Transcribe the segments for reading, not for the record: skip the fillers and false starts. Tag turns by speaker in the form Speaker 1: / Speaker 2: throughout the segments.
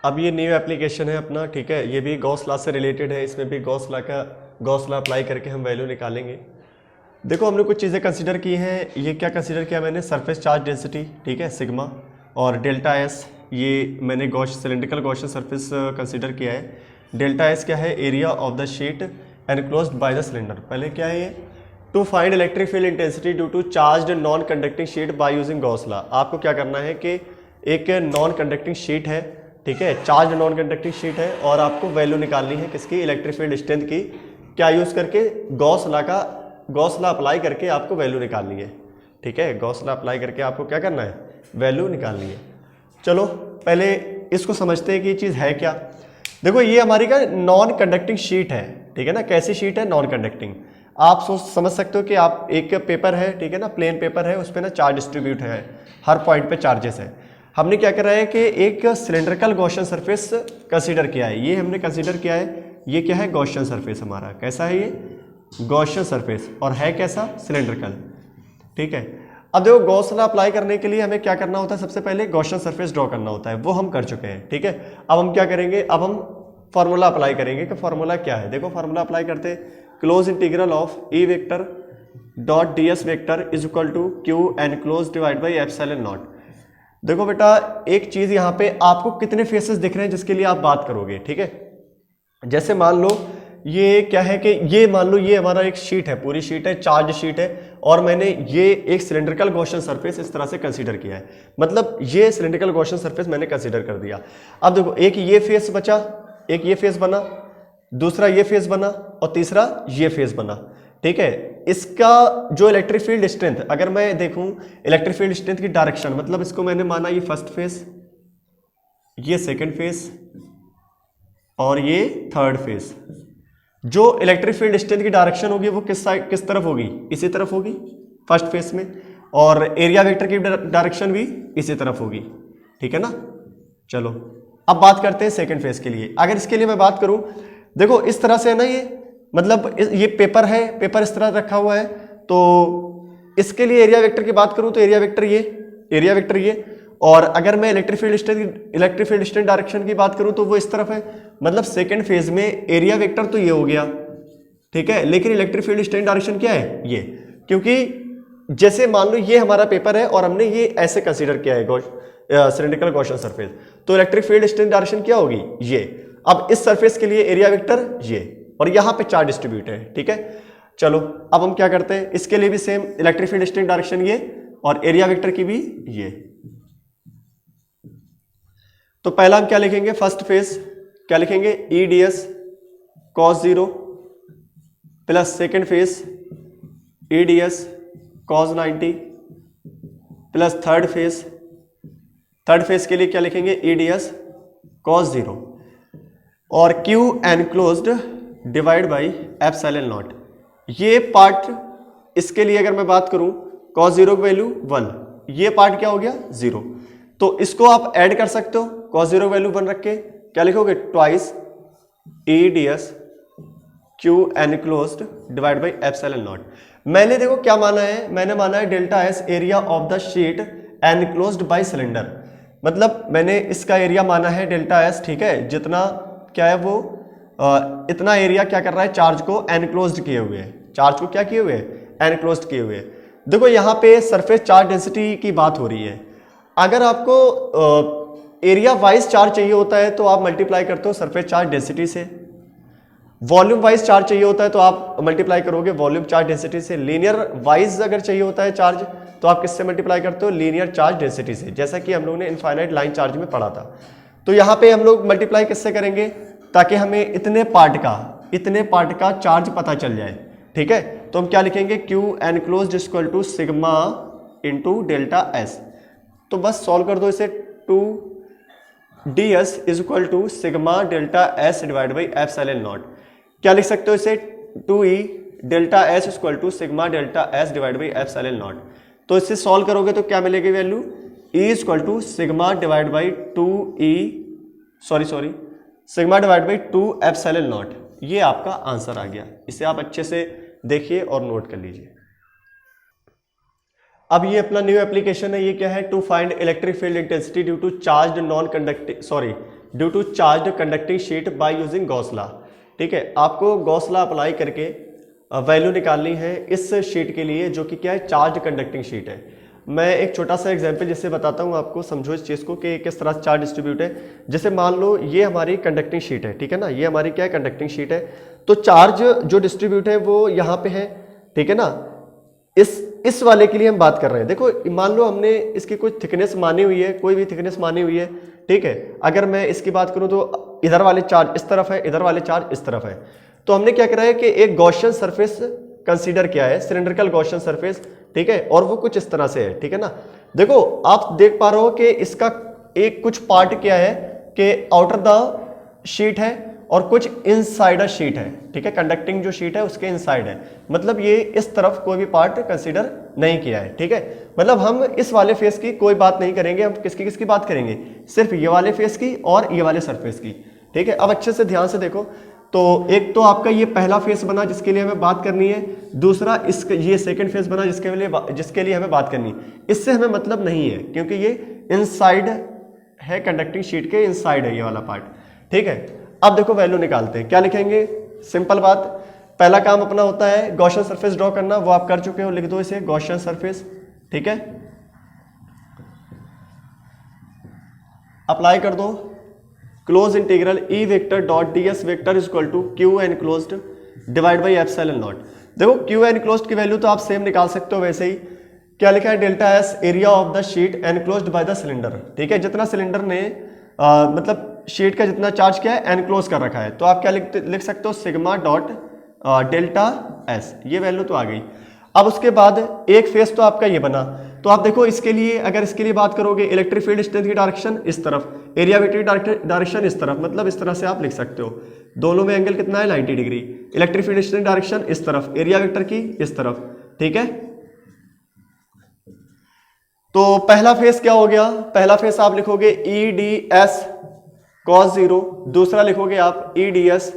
Speaker 1: अब ये new application है अपना, ठीक है, ये भी गॉस लॉ से रिलेटेड है, इसमें भी गॉस लॉ अप्लाई करके हम वैल्यू निकालेंगे। देखो हमने कुछ चीज़ें कंसीडर की हैं। ये क्या कंसीडर किया मैंने, सरफेस चार्ज डेंसिटी, ठीक है, सिग्मा, और डेल्टा एस, ये मैंने सिलेंड्रिकल गॉसियन सरफेस कंसीडर किया है। डेल्टा एस क्या है, area of the sheet enclosed by the cylinder. पहले क्या है ये, to find electric field intensity due to charged non conducting sheet by using Gauss law. आपको क्या करना है कि एक नॉन कंडक्टिंग शीट है, ठीक है, चार्ज नॉन कंडक्टिंग शीट है, और आपको वैल्यू निकालनी है किसकी, इलेक्ट्रिक फील्ड स्ट्रेंथ की। क्या यूज़ करके, गॉस लॉ अप्लाई करके आपको वैल्यू निकालनी है, ठीक है, गॉस लॉ अप्लाई करके आपको क्या करना है, वैल्यू निकालनी है। चलो पहले इसको समझते हैं कि ये चीज़ है क्या। देखो ये हमारी का नॉन कंडक्टिंग शीट है, ठीक है ना। कैसी शीट है, नॉन कंडक्टिंग। आप समझ सकते हो कि आप एक पेपर है, ठीक है ना, प्लेन पेपर है, उस पर ना चार्ज डिस्ट्रीब्यूट है, हर पॉइंट पे चार्जेस है। हमने क्या करा है कि एक सिलेंड्रिकल गॉसियन सरफेस कंसीडर किया है, ये हमने कंसीडर किया है। ये क्या है, गॉसियन सरफेस हमारा, कैसा है ये, गॉसियन सरफेस, और है कैसा, सिलेंड्रिकल, ठीक है। अब देखो गॉस लॉ अप्लाई करने के लिए हमें क्या करना होता है, सबसे पहले गॉसियन सरफेस ड्रॉ करना होता है, वो हम कर चुके हैं, ठीक है। अब हम क्या करेंगे, अब हम फार्मूला अप्लाई करेंगे कि फार्मूला क्या है। देखो फार्मूला अप्लाई करते हैं, closed integral of E vector dot D S vector is equal to Q enclose divide by epsilon naught. देखो बेटा एक चीज यहाँ पे आपको कितने फेसेस दिख रहे हैं जिसके लिए आप बात करोगे, ठीक है। जैसे मान लो ये क्या है कि ये मान लो ये हमारा एक शीट है, पूरी शीट है, चार्ज शीट है, और मैंने ये एक सिलेंड्रिकल गॉसियन सरफेस इस तरह से कंसीडर किया है। मतलब ये सिलेंड्रिकल गॉसियन सरफेस मैंने कंसीडर कर दिया। अब देखो एक ये फेस बचा, एक ये फेस बना, दूसरा ये फेस बना, और तीसरा ये फेस बना, ठीक है। इसका जो इलेक्ट्रिक फील्ड स्ट्रेंथ, अगर मैं देखूं इलेक्ट्रिक फील्ड स्ट्रेंथ की डायरेक्शन, मतलब इसको मैंने माना ये फर्स्ट फेस, ये सेकंड फेस, और ये थर्ड फेस। जो इलेक्ट्रिक फील्ड स्ट्रेंथ की डायरेक्शन होगी वो किस तरफ होगी, इसी तरफ होगी फर्स्ट फेस में, और एरिया वेक्टर की डायरेक्शन भी इसी तरफ होगी, ठीक है ना। चलो अब बात करते हैं सेकंड फेस के लिए। अगर इसके लिए मैं बात करूं, देखो इस तरह से है ना, ये मतलब ये पेपर है, पेपर इस तरह रखा हुआ है, तो इसके लिए एरिया वेक्टर की बात करूं तो एरिया वेक्टर ये, और अगर मैं इलेक्ट्रिक फील्ड स्ट्रेंथ डायरेक्शन की बात करूं तो वो इस तरफ है। मतलब सेकंड फेज में एरिया वेक्टर तो ये हो गया, ठीक है, लेकिन इलेक्ट्रिक फील्ड स्ट्रेंथ डायरेक्शन क्या है, ये। क्योंकि जैसे मान लो ये हमारा पेपर है और हमने ये ऐसे कंसीडर किया है सिलेंड्रिकल गॉसियन सरफेस, तो इलेक्ट्रिक फील्ड स्ट्रेंथ डायरेक्शन क्या होगी, ये। अब इस सरफेस के लिए एरिया वेक्टर ये, और यहां पे चार्ज डिस्ट्रीब्यूट है, ठीक है। चलो अब हम क्या करते हैं, इसके लिए भी same electric field strength direction ये, और एरिया वेक्टर की भी ये। तो पहला हम क्या लिखेंगे, फर्स्ट फेज क्या लिखेंगे, E D S cos 0 plus second phase E D S cos 90 plus third phase के लिए क्या लिखेंगे, ई डी एस कॉस 0, और Q enclosed divide by epsilon naught. ये पार्ट, इसके लिए अगर मैं बात करूं cos 0 की वैल्यू 1, ये पार्ट क्या हो गया 0, तो इसको आप ऐड कर सकते हो, cos 0 वैल्यू 1 रख के क्या लिखोगे, twice E D S Q enclosed divide by epsilon not. मैंने देखो क्या माना है, मैंने माना है delta S area of the sheet enclosed by cylinder. मतलब मैंने इसका एरिया माना है डेल्टा एस, ठीक है, जितना क्या है वो इतना एरिया क्या कर रहा है, चार्ज को एनक्लोज्ड किए हुए है, चार्ज को क्या किए हुए है, एनक्लोज्ड किए हुए। देखो यहाँ पे सरफेस चार्ज डेंसिटी की बात हो रही है। अगर आपको एरिया वाइज चार्ज चाहिए होता है तो आप मल्टीप्लाई करते हो सरफेस चार्ज डेंसिटी से, वॉल्यूम वाइज चार्ज चाहिए होता है तो आप मल्टीप्लाई करोगे वॉल्यूम चार्ज डेंसिटी से, लीनियर वाइज अगर चाहिए होता है चार्ज तो आप किससे मल्टीप्लाई करते हो, लीनियर चार्ज डेंसिटी से, जैसा कि हम लोगों ने इनफाइनाइट लाइन चार्ज में पढ़ा था। तो यहाँ पे हम लोग मल्टीप्लाई किससे करेंगे, ताकि हमें इतने पार्ट का चार्ज पता चल जाए, ठीक है। तो हम क्या लिखेंगे, Q enclosed equal to sigma into delta S. तो बस सॉल्व कर दो इसे, 2 D S is equal to sigma delta S divide by epsilon naught. क्या लिख सकते हो इसे, 2e delta S equal to sigma delta S divide by epsilon naught. तो इससे सॉल्व करोगे तो क्या मिलेगी value, e equal to sigma divide by 2e sigma divide by 2 epsilon naught. ये आपका आंसर आ गया। इसे आप अच्छे से देखिए और नोट कर लीजिए। अब ये अपना न्यू एप्लीकेशन है, ये क्या है, to find electric field intensity due to charge non conducting due to charge conducting sheet by using Gauss law. ठीक है, आपको गॉस लॉ अप्लाई करके वैल्यू निकालनी है इस शीट के लिए जो कि क्या है, चार्ज कंडक्टिंग शीट है। मैं एक छोटा सा एग्जांपल जिससे बताता हूँ आपको, समझो इस चीज़ को कि किस तरह से चार्ज डिस्ट्रीब्यूट है। जैसे मान लो ये हमारी कंडक्टिंग शीट है, ठीक है ना, ये हमारी क्या है, कंडक्टिंग शीट है। तो चार्ज जो डिस्ट्रीब्यूट है वो यहाँ पे है, ठीक है ना। इस वाले के लिए हम बात कर रहे हैं। देखो मान लो हमने इसकी कुछ थिकनेस मानी हुई है, कोई भी थिकनेस मानी हुई है, ठीक है। अगर मैं इसकी बात करूं तो इधर वाले चार्ज इस तरफ है, इधर वाले चार्ज इस तरफ है। तो हमने क्या करा है कि एक गॉसियन सरफेस कंसीडर किया है, सिलेंड्रिकल गॉसियन सरफेस, ठीक है, और वो कुछ इस तरह से है, ठीक है ना। देखो आप देख पा रहे हो कि इसका एक कुछ पार्ट क्या है कि आउटर द शीट है और कुछ इनसाइड शीट है, ठीक है, कंडक्टिंग जो शीट है उसके इनसाइड है। मतलब ये इस तरफ कोई भी पार्ट कंसीडर नहीं किया है, ठीक है। मतलब हम इस वाले फेस की कोई बात नहीं करेंगे, हम किसकी बात करेंगे, सिर्फ ये वाले फेस की और ये वाले सरफेस की, ठीक है। अब अच्छे से ध्यान से देखो, तो एक तो आपका ये पहला फेस बना जिसके लिए हमें बात करनी है, दूसरा ये सेकंड फेस बना जिसके लिए हमें बात करनी है। इससे हमें मतलब नहीं है क्योंकि ये इनसाइड है, कंडक्टिंग शीट के इनसाइड है ये वाला पार्ट, ठीक है। अब देखो वैल्यू निकालते हैं, क्या लिखेंगे, सिंपल बात, पहला काम अपना होता है गॉसियन सरफेस ड्रॉ करना, वो आप कर चुके हो, लिख दो इसे गॉसियन सरफेस, ठीक है। अप्लाई कर दो closed integral E vector dot D S vector is equal to Q enclosed divide by epsilon naught. देखो क्यू एनक्लोज्ड की वैल्यू तो आप सेम निकाल सकते हो वैसे ही, क्या लिखा है, delta S area of the sheet enclosed by the cylinder, ठीक है। जितना सिलेंडर ने मतलब शीट का जितना चार्ज क्या है एनक्लोज कर रखा है, तो आप क्या लिख सकते हो, सिग्मा डॉट डेल्टा एस, ये वैल्यू तो आ गई। अब उसके बाद एक फेस तो आपका ये बना, तो आप देखो इसके लिए, अगर इसके लिए बात करोगे, इलेक्ट्रिक फील्ड स्ट्रेंथ की डायरेक्शन इस तरफ, एरिया वेक्टर की डायरेक्शन इस तरफ, मतलब इस तरह से आप लिख सकते हो। दोनों में एंगल कितना है, 90 degree. Electric field strength direction इस तरफ, एरिया वेक्टर की इस तरफ, ठीक है। तो पहला फेस क्या हो गया, पहला फेस आप लिखोगे ई डी एस cos 0, दूसरा लिखोगे आप ई डी एस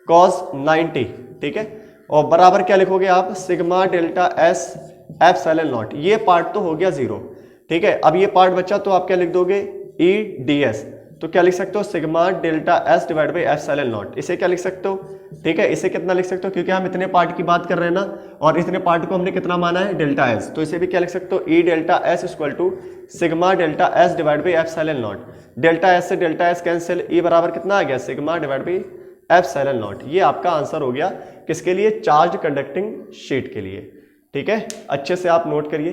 Speaker 1: cos 90, ठीक है, और बराबर क्या लिखोगे आप, sigma delta S epsilon naught. ये पार्ट तो हो गया 0, ठीक है। अब ये पार्ट बचा तो आप क्या लिख दोगे, ई डी एस, तो क्या लिख सकते हो, sigma delta S divide by epsilon not. इसे क्या लिख सकते हो, ठीक है, इसे कितना लिख सकते हो, क्योंकि हम इतने पार्ट की बात कर रहे हैं ना, और इतने पार्ट को हमने कितना माना है, डेल्टा एस, तो इसे भी क्या लिख सकते हो, E delta S equal to sigma delta S divide by epsilon naught. Delta S से डेल्टा एस कैंसिल, ई बराबर कितना आ गया, sigma divide by epsilon naught. ये आपका आंसर हो गया किसके लिए, चार्ज कंडक्टिंग शीट के लिए, ठीक है। अच्छे से आप नोट करिए।